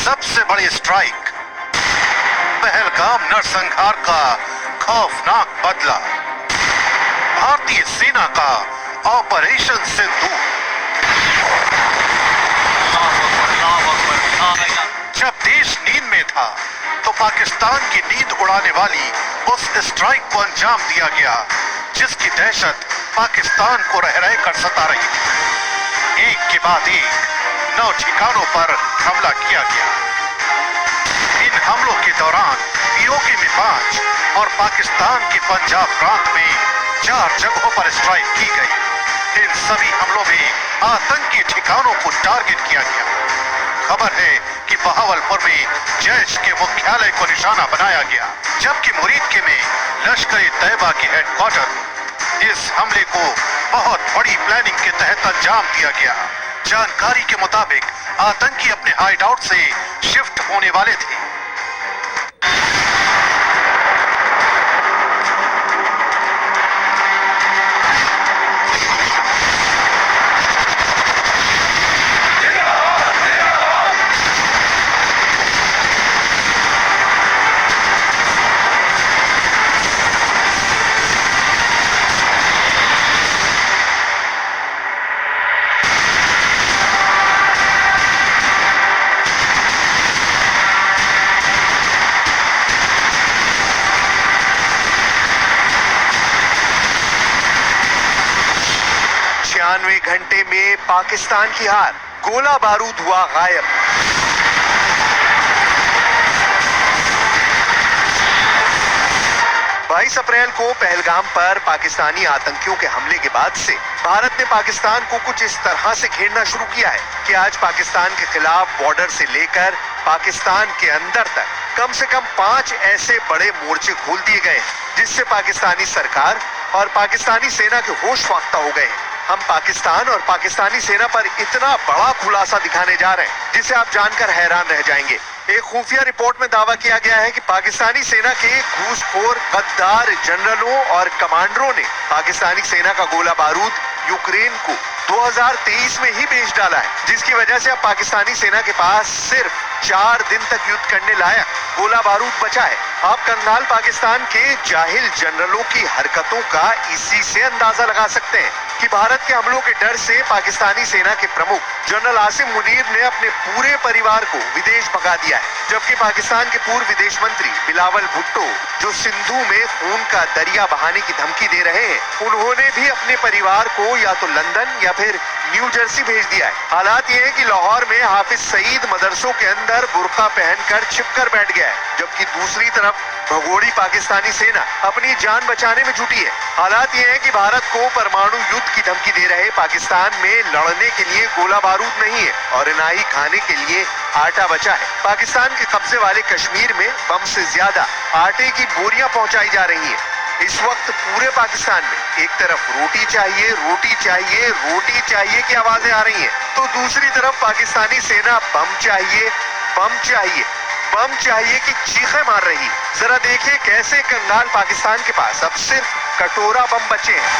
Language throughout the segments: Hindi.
सबसे बड़ी स्ट्राइक, पहलगाम नरसंहार का खौफनाक बदला, भारतीय सेना का ऑपरेशन सिंदूर। जब देश नींद में था तो पाकिस्तान की नींद उड़ाने वाली उस स्ट्राइक को अंजाम दिया गया जिसकी दहशत पाकिस्तान को रह रह कर सता रही थी। एक के बाद एक 9 ठिकानों पर हमला किया गया। इन हमलों के दौरान पीओके में 5 और पाकिस्तान के पंजाब प्रांत में 4 जगहों पर स्ट्राइक की गई। इन सभी हमलों में आतंकी ठिकानों को टारगेट किया गया। खबर है कि बहावलपुर में जैश के मुख्यालय को निशाना बनाया गया, जबकि मुरीदके में लश्कर-ए-तैयबा के हेडक्वार्टर। इस हमले को बहुत बड़ी प्लानिंग के तहत अंजाम दिया गया। जानकारी के मुताबिक आतंकी अपने हाइडआउट से शिफ्ट होने वाले थे। घंटे में पाकिस्तान की हार, गोला बारूद हुआ गायब। बाईस अप्रैल को पहलगाम पर पाकिस्तानी आतंकियों के हमले के बाद से भारत ने पाकिस्तान को कुछ इस तरह से घेरना शुरू किया है कि आज पाकिस्तान के खिलाफ बॉर्डर से लेकर पाकिस्तान के अंदर तक कम से कम 5 ऐसे बड़े मोर्चे खोल दिए गए जिससे पाकिस्तानी सरकार और पाकिस्तानी सेना के होश फाख्ता हो गए हैं। हम पाकिस्तान और पाकिस्तानी सेना पर इतना बड़ा खुलासा दिखाने जा रहे हैं जिसे आप जानकर हैरान रह जाएंगे। एक खुफिया रिपोर्ट में दावा किया गया है कि पाकिस्तानी सेना के घूसखोर गद्दार जनरलों और कमांडरों ने पाकिस्तानी सेना का गोला बारूद यूक्रेन को 2023 में ही बेच डाला है, जिसकी वजह से अब पाकिस्तानी सेना के पास सिर्फ 4 दिन तक युद्ध करने लायक गोला बारूद बचा है। आप कंगाल पाकिस्तान के जाहिल जनरलों की हरकतों का इसी से अंदाजा लगा सकते हैं कि भारत के हमलों के डर से पाकिस्तानी सेना के प्रमुख जनरल आसिम मुनीर ने अपने पूरे परिवार को विदेश भगा दिया है, जबकि पाकिस्तान के पूर्व विदेश मंत्री बिलावल भुट्टो, जो सिंधु में खून का दरिया बहाने की धमकी दे रहे हैं, उन्होंने भी अपने परिवार को या तो लंदन या फिर न्यू जर्सी भेज दिया है। हालात ये है कि लाहौर में हाफिज सईद मदरसों के अंदर बुर्का पहनकर छिपकर बैठ गया है, जबकि दूसरी तरफ भगोड़ी पाकिस्तानी सेना अपनी जान बचाने में जुटी है। हालात ये है कि भारत को परमाणु युद्ध की धमकी दे रहे पाकिस्तान में लड़ने के लिए गोला बारूद नहीं है और न ही खाने के लिए आटा बचा है। पाकिस्तान के कब्जे वाले कश्मीर में बम से ज्यादा आटे की बोरियां पहुंचाई जा रही हैं। इस वक्त पूरे पाकिस्तान में एक तरफ रोटी चाहिए, रोटी चाहिए, रोटी चाहिए की आवाजें आ रही हैं, तो दूसरी तरफ पाकिस्तानी सेना बम चाहिए, बम चाहिए, बम चाहिए की चीखें मार रही। जरा देखिए कैसे कंगाल पाकिस्तान के पास अब सिर्फ कटोरा बम बचे हैं।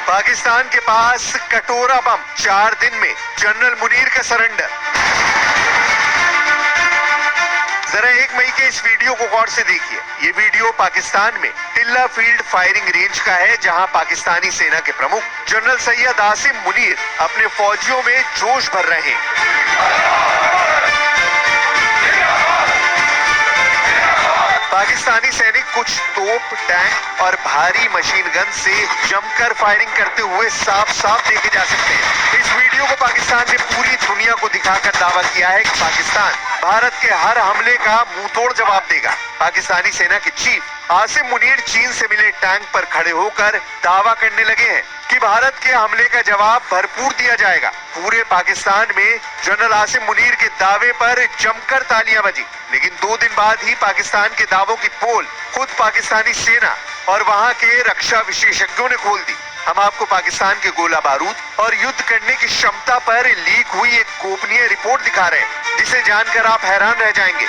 पाकिस्तान के पास कटोरा बम, 4 दिन में जनरल मुनीर का सरेंडर। जरा 1 मई के इस वीडियो को गौर से देखिए। ये वीडियो पाकिस्तान में टिल्ला फील्ड फायरिंग रेंज का है, जहां पाकिस्तानी सेना के प्रमुख जनरल सैयद आसिम मुनीर अपने फौजियों में जोश भर रहे हैं। पाकिस्तानी सैनिक कुछ तोप, टैंक और भारी मशीन गन से जमकर फायरिंग करते हुए साफ साफ देखे जा सकते हैं। इस वीडियो को पाकिस्तान ने पूरी दुनिया को दिखाकर दावा किया है कि पाकिस्तान भारत के हर हमले का मुंहतोड़ जवाब देगा। पाकिस्तानी सेना के चीफ आसिम मुनीर चीन से मिले टैंक पर खड़े होकर दावा करने लगे हैं कि भारत के हमले का जवाब भरपूर दिया जाएगा। पूरे पाकिस्तान में जनरल आसिम मुनीर के दावे पर जमकर तालियां बजी, लेकिन 2 दिन बाद ही पाकिस्तान के दावों की पोल खुद पाकिस्तानी सेना और वहां के रक्षा विशेषज्ञों ने खोल दी। हम आपको पाकिस्तान के गोला बारूद और युद्ध करने की क्षमता पर लीक हुई एक गोपनीय रिपोर्ट दिखा रहे हैं, जिसे जानकर आप हैरान रह जाएंगे।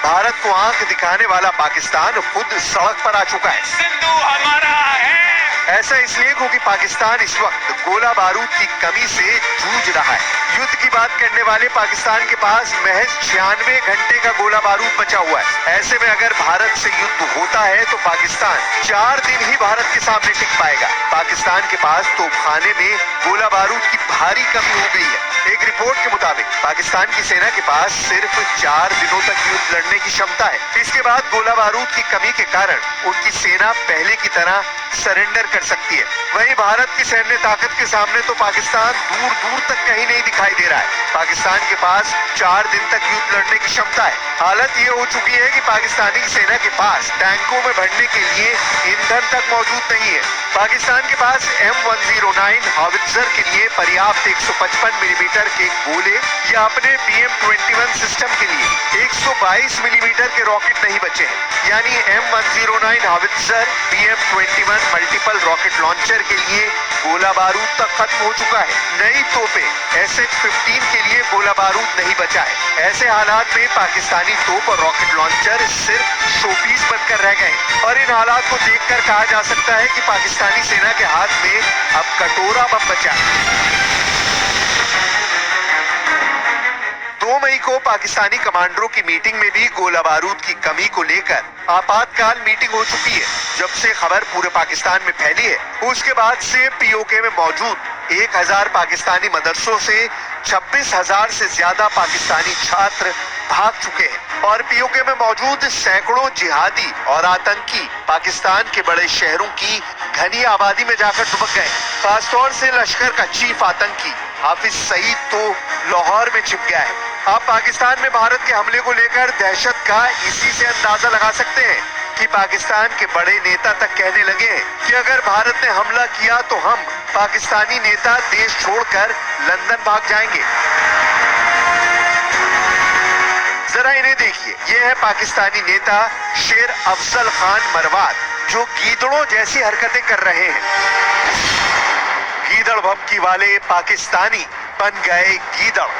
भारत को आंख दिखाने वाला पाकिस्तान खुद सड़क पर आ चुका है। सिंधु हमारा है। ऐसा इसलिए क्योंकि पाकिस्तान इस वक्त गोला बारूद की कमी से जूझ रहा है। युद्ध की बात करने वाले पाकिस्तान के पास महज 96 घंटे का गोला बारूद बचा हुआ है। ऐसे में अगर भारत से युद्ध होता है तो पाकिस्तान 4 दिन ही भारत के सामने टिक पाएगा। पाकिस्तान के पास तोपखाने में गोला बारूद की भारी कमी हो गई है। एक रिपोर्ट के मुताबिक पाकिस्तान की सेना के पास सिर्फ 4 दिनों तक युद्ध लड़ने की क्षमता है। इसके बाद गोला बारूद की कमी के कारण उनकी सेना पहले की तरह सरेंडर कर सकती है। वहीं भारत की सैन्य ताकत के सामने तो पाकिस्तान दूर दूर तक कहीं नहीं दिखाई दे रहा है। पाकिस्तान के पास 4 दिन तक युद्ध लड़ने की क्षमता है। हालत ये हो चुकी है कि पाकिस्तानी सेना के पास टैंकों में भरने के लिए ईंधन तक मौजूद नहीं है। पाकिस्तान के पास M109 हॉवित्जर के लिए पर्याप्त 155 मिलीमीटर के गोले या अपने BM-21 सिस्टम के लिए 122 मिलीमीटर के रॉकेट नहीं बचे हैं। यानी M109 howitzer BM-21 multiple rocket launcher के लिए गोला बारूद तक खत्म हो चुका है। नई तोपें SH-15 के लिए गोला बारूद नहीं बचा है। ऐसे हालात में पाकिस्तानी तोप और रॉकेट लॉन्चर सिर्फ शोपीस बनकर रह गए और इन हालात को देखकर कहा जा सकता है कि पाकिस्तानी सेना के हाथ में अब कटोरा बम बचा है। 2 मई को पाकिस्तानी कमांडरों की मीटिंग में भी गोला बारूद की कमी को लेकर आपातकाल मीटिंग हो चुकी है। जब से खबर पूरे पाकिस्तान में फैली है उसके बाद से POK में मौजूद 1000 पाकिस्तानी मदरसों से 26,000 से ज्यादा पाकिस्तानी छात्र भाग चुके हैं और POK में मौजूद सैकड़ों जिहादी और आतंकी पाकिस्तान के बड़े शहरों की घनी आबादी में जाकर दुबक गए। खासतौर से लश्कर का चीफ आतंकी हाफिज सईद तो लाहौर में छिप गया है। आप पाकिस्तान में भारत के हमले को लेकर दहशत का इसी से अंदाजा लगा सकते हैं कि पाकिस्तान के बड़े नेता तक कहने लगे हैं कि अगर भारत ने हमला किया तो हम पाकिस्तानी नेता देश छोड़कर लंदन भाग जाएंगे। जरा इन्हें देखिए, ये है पाकिस्तानी नेता शेर अफजल खान मरवात जो गीदड़ों जैसी हरकतें कर रहे हैं। गीदड़ भभकी वाले पाकिस्तानी बन गए गीदड़।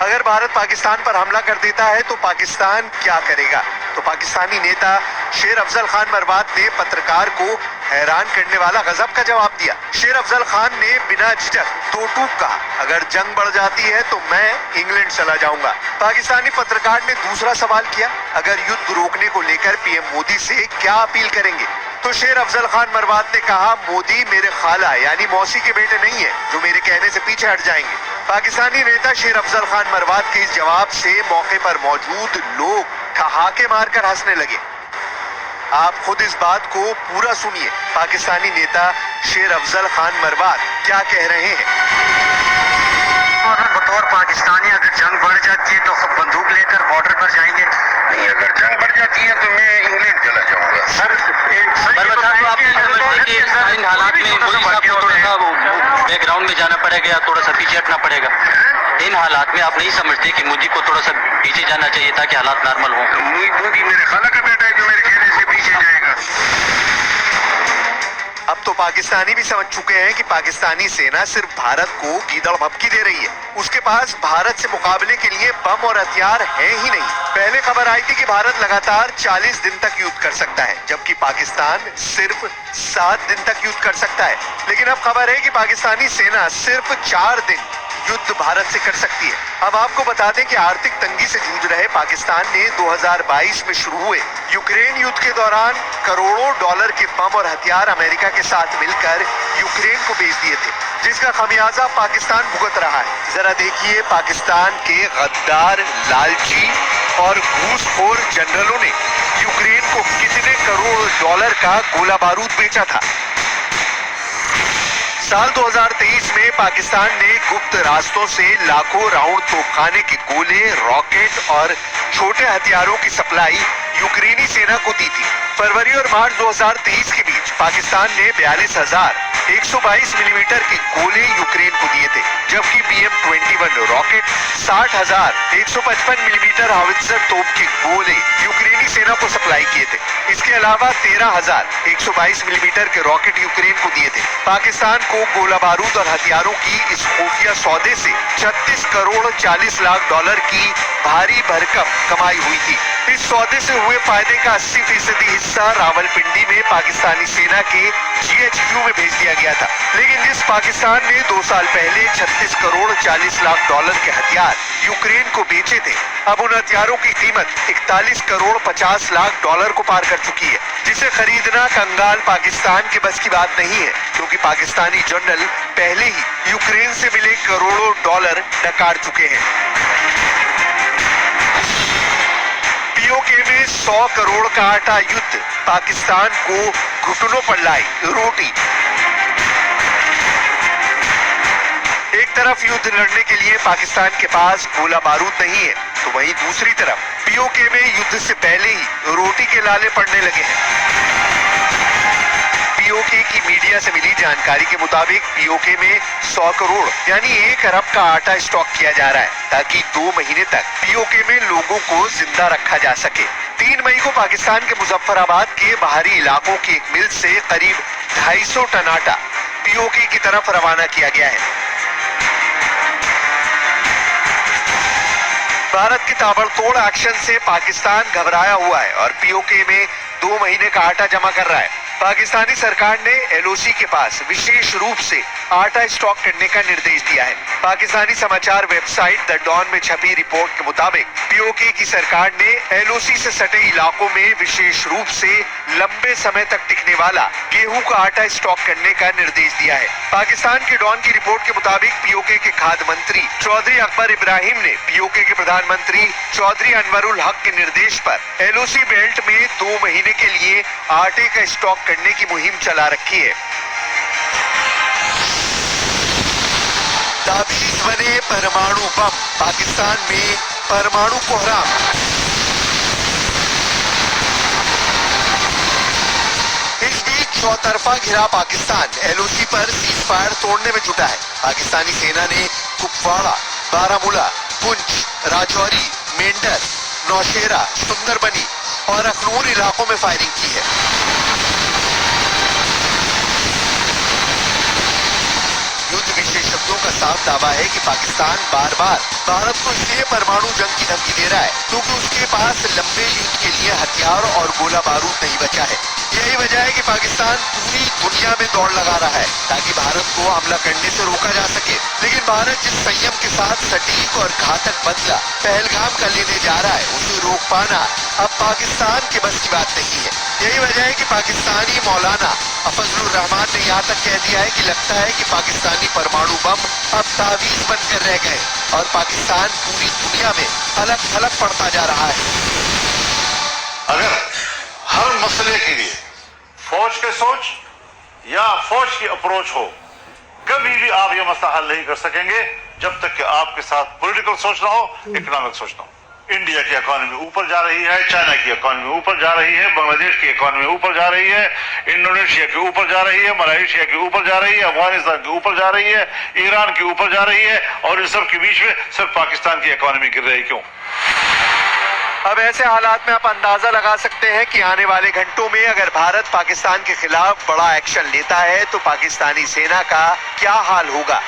अगर भारत पाकिस्तान पर हमला कर देता है तो पाकिस्तान क्या करेगा? तो पाकिस्तानी नेता शेर अफजल खान मरवात ने पत्रकार को हैरान करने वाला गजब का जवाब दिया। शेर अफजल खान ने बिना झिझक दो टूक कहा, अगर जंग बढ़ जाती है तो मैं इंग्लैंड चला जाऊंगा। पाकिस्तानी पत्रकार ने दूसरा सवाल किया, अगर युद्ध रोकने को लेकर PM मोदी से क्या अपील करेंगे? तो शेर अफजल खान मरवात ने कहा, मोदी मेरे खाला यानी मौसी के बेटे नहीं है जो मेरे कहने से पीछे हट जाएंगे। पाकिस्तानी नेता शेर अफजल खान मरवात के इस जवाब से मौके पर मौजूद लोग ठहाके मारकर हंसने लगे। आप खुद इस बात को पूरा सुनिए, पाकिस्तानी नेता शेर अफजल खान मरवात क्या कह रहे हैं। बतौर पाकिस्तानी अगर जंग बढ़ जाती है तो बंदूक लेकर बॉर्डर पर जाएंगे? नहीं, अगर जंग बढ़ जाती है तो मैं इंग्लैंड चला जाऊंगा। सर आपने समझते कि इन हालात में मोदी साहब को थोड़ा सा बैकग्राउंड में जाना पड़ेगा या थोड़ा सा पीछे हटना पड़ेगा? इन हालात में आप नहीं समझते कि मोदी को थोड़ा सा पीछे जाना चाहिए ताकि हालात नॉर्मल हो? मोदी मेरे खाला का बेटा है जो मेरे कहने से पीछे जाएगा। अब तो पाकिस्तानी भी समझ चुके हैं कि पाकिस्तानी सेना सिर्फ भारत को गीदड़ भभकी दे रही है। उसके पास भारत से मुकाबले के लिए बम और हथियार है ही नहीं। पहले खबर आई थी कि भारत लगातार 40 दिन तक युद्ध कर सकता है, जबकि पाकिस्तान सिर्फ 7 दिन तक युद्ध कर सकता है। लेकिन अब खबर है कि पाकिस्तानी सेना सिर्फ 4 दिन युद्ध भारत से कर सकती है। अब आपको बता दें कि आर्थिक तंगी से जूझ रहे पाकिस्तान ने 2022 में शुरू हुए यूक्रेन युद्ध के दौरान करोड़ों डॉलर के बम और हथियार अमेरिका के साथ मिलकर यूक्रेन को बेच दिए थे, जिसका खमियाजा पाकिस्तान भुगत रहा है। जरा देखिए पाकिस्तान के गद्दार, लालची और घूसखोर जनरलों ने यूक्रेन को कितने करोड़ डॉलर का गोला बारूद बेचा था। साल 2023 में पाकिस्तान ने गुप्त रास्तों से लाखों राउंड तोपखाने के गोले, रॉकेट और छोटे हथियारों की सप्लाई यूक्रेनी सेना को दी थी। फरवरी और मार्च 2023 के बीच पाकिस्तान ने 42,122 मिलीमीटर के गोले यूक्रेन को दिए थे, जबकि BM-21 रॉकेट, 60,155 मिलीमीटर हॉवित्जर तोप के गोले यूक्रेनी सेना को सप्लाई किए थे। इसके अलावा 13,122 मिलीमीटर के रॉकेट यूक्रेन को दिए थे। पाकिस्तान को गोला बारूद और हथियारों की इस खुफिया सौदे से 36 करोड़ 40 लाख डॉलर की भारी भरकम कमाई हुई थी। इस सौदे से हुए फायदे का 80% हिस्सा रावलपिंडी में पाकिस्तानी सेना के GHQ में भेज दिया गया था। लेकिन जिस पाकिस्तान ने 2 साल पहले 36 करोड़ 40 लाख डॉलर के हथियार यूक्रेन को बेचे थे, अब उन हथियारों की कीमत 41 करोड़ 50 लाख डॉलर को पार कर चुकी है, जिसे खरीदना कंगाल पाकिस्तान के बस की बात नहीं है, क्योंकि पाकिस्तानी जनरल पहले ही यूक्रेन से मिले करोड़ों डॉलर नकार चुके हैं। POK में 100 करोड़ का आटा युद्ध पाकिस्तान को घुटनों पर लाई रोटी। एक तरफ युद्ध लड़ने के लिए पाकिस्तान के पास गोला बारूद नहीं है, तो वहीं दूसरी तरफ POK में युद्ध से पहले ही रोटी के लाले पड़ने लगे हैं। POK की मीडिया से मिली जानकारी के मुताबिक POK में 100 करोड़ यानी 1 अरब का आटा स्टॉक किया जा रहा है, ताकि 2 महीने तक POK में लोगों को जिंदा रखा जा सके। 3 मई को पाकिस्तान के मुजफ्फराबाद के बाहरी इलाकों की एक मिल से करीब 250 टन आटा POK की तरफ रवाना किया गया है। भारत की ताबड़तोड़ एक्शन से पाकिस्तान घबराया हुआ है और POK में 2 महीने का आटा जमा कर रहा है। पाकिस्तानी सरकार ने LOC के पास विशेष रूप से आटा स्टॉक करने का निर्देश दिया है। पाकिस्तानी समाचार वेबसाइट द डॉन में छपी रिपोर्ट के मुताबिक POK की सरकार ने LOC से सटे इलाकों में विशेष रूप से लंबे समय तक टिकने वाला गेहूं का आटा स्टॉक करने का निर्देश दिया है। पाकिस्तान के डॉन की रिपोर्ट के मुताबिक POK के खाद्य मंत्री चौधरी अकबर इब्राहिम ने POK के प्रधानमंत्री चौधरी अनवरुल हक के निर्देश पर LOC बेल्ट में 2 महीने के लिए आटे का स्टॉक करने की मुहिम चला रखी है। ताबीज बने परमाणु बम, पाकिस्तान में परमाणु कोहराम। इस बीच चौतरफा घिरा पाकिस्तान LOC पर सीज फायर तोड़ने में जुटा है। पाकिस्तानी सेना ने कुपवाड़ा, बारामूला, पुंछ, राजौरी, मेंढर, नौशेरा, सुंदरबनी और अखनूर इलाकों में फायरिंग की है। युद्ध विशेषज्ञों का साफ दावा है कि पाकिस्तान बार बार भारत को इसलिए परमाणु जंग की धमकी दे रहा है क्योंकि उसके पास लंबे युद्ध के लिए हथियार और गोला बारूद नहीं बचा है। यही वजह है कि पाकिस्तान पूरी दुनिया में दौड़ लगा रहा है ताकि भारत को हमला करने से रोका जा सके। लेकिन भारत जिस संयम के साथ सटीक और घातक बदला पहलगाम का लेने जा रहा है, उसे रोक पाना अब पाकिस्तान के बस की बात नहीं है। यही वजह है कि पाकिस्तानी मौलाना फजलुर रहमान ने यहाँ तक कह दिया है कि लगता है कि पाकिस्तानी परमाणु बम अब तावीज बनकर रह गए और पाकिस्तान पूरी दुनिया में अलग थलग पड़ता जा रहा है। अगर हर मसले के लिए फौज के सोच या फौज की अप्रोच हो, कभी भी आप ये मसला हल नहीं कर सकेंगे जब तक कि आपके साथ पॉलिटिकल सोच ना हो, इकोनॉमिक सोच ना हो। इंडिया की इकोनॉमी ऊपर जा रही है, चाइना की इकोनॉमी ऊपर जा रही है, बांग्लादेश की इकोनॉमी ऊपर जा रही है, इंडोनेशिया के ऊपर जा रही है, मलेशिया के ऊपर जा रही है, अफगानिस्तान के ऊपर जा रही है, ईरान के ऊपर जा रही है, और इन सब के बीच में सिर्फ पाकिस्तान की इकोनॉमी गिर रही। क्यों? अब ऐसे हालात में आप अंदाजा लगा सकते हैं कि आने वाले घंटों में अगर भारत पाकिस्तान के खिलाफ बड़ा एक्शन लेता है तो पाकिस्तानी सेना का क्या हाल होगा।